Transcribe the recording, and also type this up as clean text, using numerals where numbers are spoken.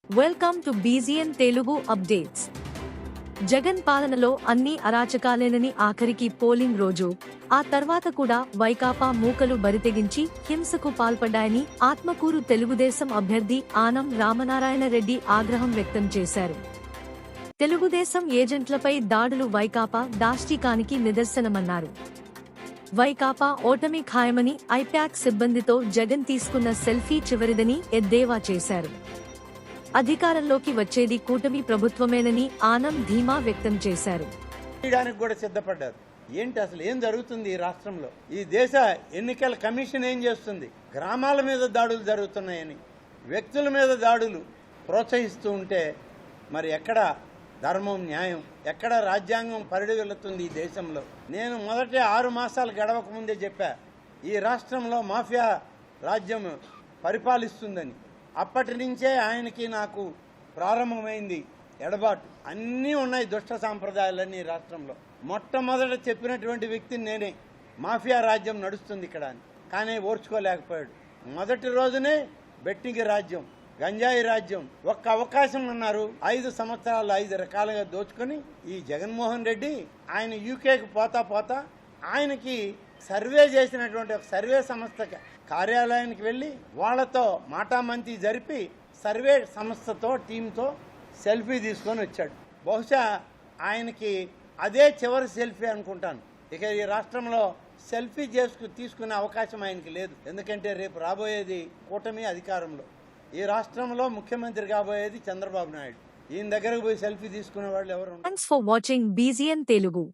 Welcome to బీజీఎన్ Telugu updates. Jagan పాలనలో అన్ని అరాచకాలేనని ఆఖరికి పోలింగ్ రోజు ఆ తర్వాత కూడా వైకాపా మూకలు బరితెగించి హింసకు పాల్పడ్డాయని ఆత్మకూరు తెలుగుదేశం అభ్యర్థి ఆనం రామనారాయణ రెడ్డి ఆగ్రహం వ్యక్తం చేశారు. తెలుగుదేశం ఏజెంట్లపై దాడులు వైకాపా దాష్టీకానికి నిదర్శనమన్నారు. వైకాపా ఓటమి ఖాయమని ఐప్యాక్ సిబ్బందితో జగన్ తీసుకున్న సెల్ఫీ చివరిదని ఎద్దేవా చేశారు. అధికారంలోకి వచ్చేది కూటమి ప్రభుత్వమేనని ఆనం ధీమా వ్యక్తం చేశారు. చేయడానికి కూడా సిద్ధపడ్డారు. ఏంటి అసలు ఏం జరుగుతుంది ఈ రాష్ట్రంలో? ఈ దేశ ఎన్నికల కమిషన్ ఏం చేస్తుంది? గ్రామాల మీద దాడులు జరుగుతున్నాయని, వ్యక్తుల మీద దాడులు ప్రోత్సహిస్తూ ఉంటే మరి ఎక్కడ ధర్మం, న్యాయం, ఎక్కడ రాజ్యాంగం పరిడి వెళుతుంది ఈ దేశంలో? నేను మొదటి 6 మాసాలు గడవక ముందే చెప్పా, ఈ రాష్ట్రంలో మాఫియా రాజ్యం పరిపాలిస్తుందని. అప్పటి నుంచే ఆయనకి నాకు ప్రారంభమైంది ఎడబాటు. అన్నీ ఉన్నాయి దుష్ట సాంప్రదాయాలన్నీ రాష్ట్రంలో. మొట్టమొదట చెప్పినటువంటి వ్యక్తిని నేనే, మాఫియా రాజ్యం నడుస్తుంది ఇక్కడ అని. కానీ ఓర్చుకోలేకపోయాడు. మొదటి రోజునే బెట్టింగ్ రాజ్యం, గంజాయి రాజ్యం, ఒక్క అవకాశం అన్నారు. 5 సంవత్సరాలు 5 రకాలుగా దోచుకొని ఈ జగన్మోహన్ రెడ్డి ఆయన యూకేకి పోతా ఆయనకి సర్వే చేసినటువంటి ఒక సర్వే సంస్థ కార్యాలయానికి వెళ్ళి వాళ్లతో మాటామంతి జరిపి సర్వే సంస్థతో టీంతో సెల్ఫీ తీసుకొని వచ్చాడు. బహుశా ఆయనకి అదే చివరి సెల్ఫీ అనుకుంటాను. ఇక ఈ రాష్ట్రంలో సెల్ఫీ తీసుకునే అవకాశం ఆయనకి లేదు. ఎందుకంటే రేపు రాబోయేది కూటమి అధికారంలో. ఈ రాష్ట్రంలో ముఖ్యమంత్రి కాబోయేది చంద్రబాబు నాయుడు. ఈయన దగ్గరకు పోయి సెల్ఫీ తీసుకునే వాళ్ళు ఎవరు? Thanks for watching బీజీఎన్ Telugu.